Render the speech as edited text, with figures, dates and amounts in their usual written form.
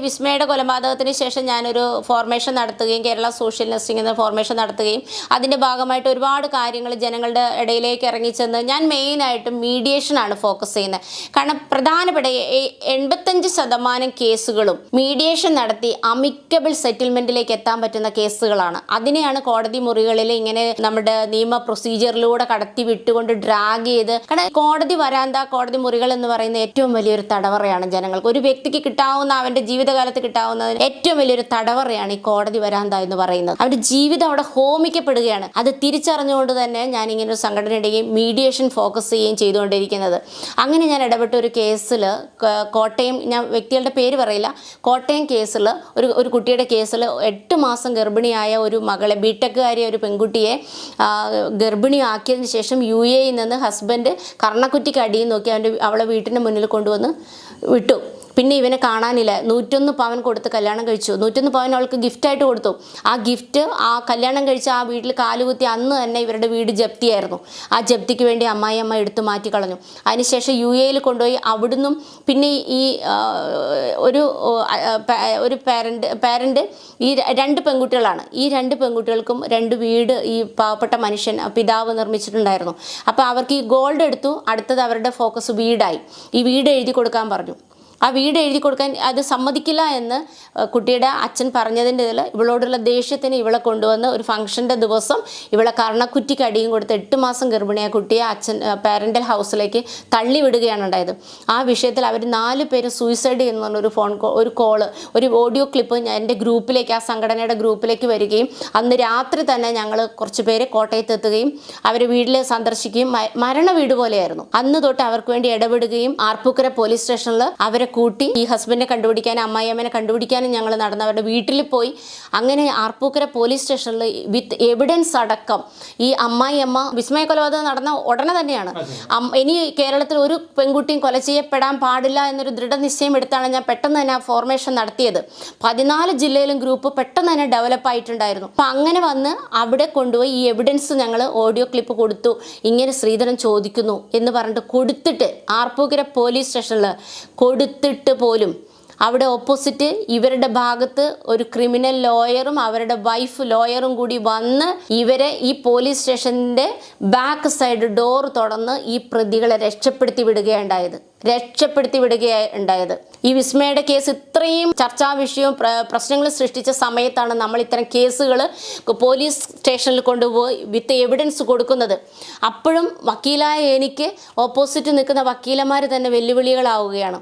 വിസ്മയുടെ കൊലപാതകത്തിന് ശേഷം ഞാനൊരു ഫോർമേഷൻ നടത്തുകയും കേരള സോഷ്യൽ നഴ്സിംഗ് എന്ന ഫോർമേഷൻ നടത്തുകയും അതിൻ്റെ ഭാഗമായിട്ട് ഒരുപാട് കാര്യങ്ങൾ ജനങ്ങളുടെ ഇടയിലേക്ക് ഇറങ്ങിച്ചെന്ന് ഞാൻ മെയിനായിട്ടും മീഡിയേഷനാണ് ഫോക്കസ് ചെയ്യുന്നത്. കാരണം പ്രധാനപ്പെട്ട 85% കേസുകളും മീഡിയേഷൻ നടത്തി അമിക്കബിൾ സെറ്റിൽമെൻറ്റിലേക്ക് എത്താൻ പറ്റുന്ന കേസുകളാണ്. അതിനെയാണ് കോടതി മുറികളിൽ ഇങ്ങനെ നമ്മുടെ നിയമ പ്രൊസീജിയറിലൂടെ കടത്തി വിട്ടുകൊണ്ട് ഡ്രാഗ് ചെയ്ത്, കാരണം കോടതി വരാന്ത, കോടതി മുറികൾ എന്ന് പറയുന്ന ഏറ്റവും വലിയൊരു തടവറയാണ് ജനങ്ങൾക്ക്. ഒരു വ്യക്തിക്ക് കിട്ടാവുന്ന അവൻ്റെ ജീവിതകാലത്ത് കിട്ടാവുന്നതിന് ഏറ്റവും വലിയൊരു തടവറയാണ് ഈ കോടതി വരാന്ത എന്ന് പറയുന്നത്. അവരുടെ ജീവിതം അവിടെ ഹോമിക്കപ്പെടുകയാണ്. അത് തിരിച്ചറിഞ്ഞുകൊണ്ട് തന്നെ ഞാൻ ഇങ്ങനെ ഒരു സംഘടന ഇടുകയും മീഡിയേഷൻ ഫോക്കസ് ചെയ്യുകയും ചെയ്തുകൊണ്ടിരിക്കുന്നത്. അങ്ങനെ ഞാൻ ഇടപെട്ട ഒരു കേസിൽ, കോട്ടയം, ഞാൻ വ്യക്തികളുടെ പേര് പറയില്ല, കോട്ടയം കേസിൽ ഒരു കുട്ടിയുടെ കേസിൽ 8 മാസം ഗർഭിണിയായ ഒരു മകളെ, ബിടെക്കുകാരിയ ഒരു പെൺകുട്ടിയെ ഗർഭിണിയാക്കിയതിന് ശേഷം UAE നിന്ന് ഹസ്ബൻഡ് കർണക്കുറ്റിക്ക് അടിയും നോക്കി അവളെ വീട്ടിൻ്റെ മുന്നിൽ കൊണ്ടുവന്ന് വിട്ടു. പിന്നെ ഇവനെ കാണാനില്ല. 101 പവൻ കൊടുത്ത് കല്യാണം കഴിച്ചു. 101 പവൻ അവൾക്ക് ഗിഫ്റ്റായിട്ട് കൊടുത്തു. ആ ഗിഫ്റ്റ്, ആ കല്യാണം കഴിച്ച ആ വീട്ടിൽ കാലുകുത്തി അന്ന് തന്നെ ഇവരുടെ വീട് ജപ്തിയായിരുന്നു. ആ ജപ്തിക്ക് വേണ്ടി അമ്മായിയമ്മ എടുത്തു മാറ്റി കളഞ്ഞു. അതിനുശേഷം UAE കൊണ്ടുപോയി. അവിടുന്നും പിന്നെ ഈ ഒരു പാരൻ്റ് ഈ 2 പെൺകുട്ടികളാണ്. ഈ 2 പെൺകുട്ടികൾക്കും 2 വീട് ഈ പാവപ്പെട്ട മനുഷ്യൻ, പിതാവ് നിർമ്മിച്ചിട്ടുണ്ടായിരുന്നു. അപ്പോൾ അവർക്ക് ഈ ഗോൾഡ് എടുത്തു. അടുത്തത് അവരുടെ ഫോക്കസ് വീടായി. ഈ വീട് എഴുതി കൊടുക്കാൻ പറഞ്ഞു. ആ വീട് എഴുതി കൊടുക്കാൻ അത് സമ്മതിക്കില്ല എന്ന് കുട്ടിയുടെ അച്ഛൻ പറഞ്ഞതിൻ്റെ ഇതിൽ ഇവളോടുള്ള ദേഷ്യത്തിന് ഇവളെ കൊണ്ടുവന്ന് ഒരു ഫംഗ്ഷൻ്റെ ദിവസം ഇവളെ കർണക്കുറ്റിക്ക് അടിയും കൊടുത്ത് 8 മാസം ഗർഭിണിയായ കുട്ടിയെ അച്ഛൻ പാരൻ്റൽ ഹൗസിലേക്ക് തള്ളി വിടുകയാണ് ഉണ്ടായത്. ആ വിഷയത്തിൽ അവർ 4 പേരും സൂയിസൈഡ് ചെയ്യുന്ന ഒരു കോള്, ഒരു ഓഡിയോ ക്ലിപ്പ് എൻ്റെ ഗ്രൂപ്പിലേക്ക്, ആ സംഘടനയുടെ ഗ്രൂപ്പിലേക്ക് വരികയും അന്ന് രാത്രി തന്നെ ഞങ്ങൾ കുറച്ച് പേര് കോട്ടയത്ത് എത്തുകയും അവരെ വീട്ടിൽ സന്ദർശിക്കുകയും, മരണ വീട് പോലെയായിരുന്നു. അന്ന് തൊട്ട് അവർക്ക് വേണ്ടി ഇടപെടുകയും ആർപ്പൂക്കര പോലീസ് സ്റ്റേഷനിൽ അവരെ കൂട്ടി ഈ ഹസ്ബൻഡിനെ കണ്ടുപിടിക്കാനും അമ്മായിയമ്മനെ കണ്ടുപിടിക്കാനും ഞങ്ങൾ നടന്ന് അവരുടെ വീട്ടിൽ പോയി. അങ്ങനെ ആർപ്പൂക്കര പോലീസ് സ്റ്റേഷനിൽ വിത്ത് എവിഡൻസ് അടക്കം ഈ അമ്മായിയമ്മ, വിസ്മയ കൊലപാതകം നടന്ന ഉടനെ തന്നെയാണ്, ഇനി കേരളത്തിൽ ഒരു പെൺകുട്ടിയും കൊല ചെയ്യപ്പെടാൻ പാടില്ല എന്നൊരു ദൃഢനിശ്ചയം എടുത്താണ് ഞാൻ പെട്ടെന്ന് തന്നെ ആ ഫോർമേഷൻ നടത്തിയത്. 14 ജില്ലയിലും ഗ്രൂപ്പ് പെട്ടെന്ന് തന്നെ ഡെവലപ്പ് ആയിട്ടുണ്ടായിരുന്നു. അപ്പം അങ്ങനെ വന്ന് അവിടെ കൊണ്ടുപോയി ഈ എവിഡൻസ് ഞങ്ങൾ ഓഡിയോ ക്ലിപ്പ് കൊടുത്തു. ഇങ്ങനെ ശ്രീധരൻ ചോദിക്കുന്നു എന്ന് പറഞ്ഞിട്ട് കൊടുത്തിട്ട് ആർപ്പൂക്കര പോലീസ് സ്റ്റേഷനിൽ കൊടുത്തിട്ട് പോലും അവിടെ ഓപ്പോസിറ്റ് ഇവരുടെ ഭാഗത്ത് ഒരു ക്രിമിനൽ ലോയറും അവരുടെ വൈഫ് ലോയറും കൂടി വന്ന് ഇവരെ ഈ പോലീസ് സ്റ്റേഷൻ്റെ ബാക്ക് സൈഡ് ഡോർ തുറന്ന് ഈ പ്രതികളെ രക്ഷപ്പെടുത്തി വിടുകയുണ്ടായത്. ഈ വിസ്മയുടെ കേസ് ഇത്രയും ചർച്ചാ വിഷയവും പ്രശ്നങ്ങൾ സൃഷ്ടിച്ച സമയത്താണ് നമ്മൾ ഇത്തരം കേസുകൾ പോലീസ് സ്റ്റേഷനിൽ കൊണ്ടുപോയി വിത്ത് എവിഡൻസ് കൊടുക്കുന്നത്. അപ്പോഴും വക്കീലായ എനിക്ക് ഓപ്പോസിറ്റ് നിൽക്കുന്ന വക്കീലന്മാർ തന്നെ വെല്ലുവിളികളാവുകയാണ്.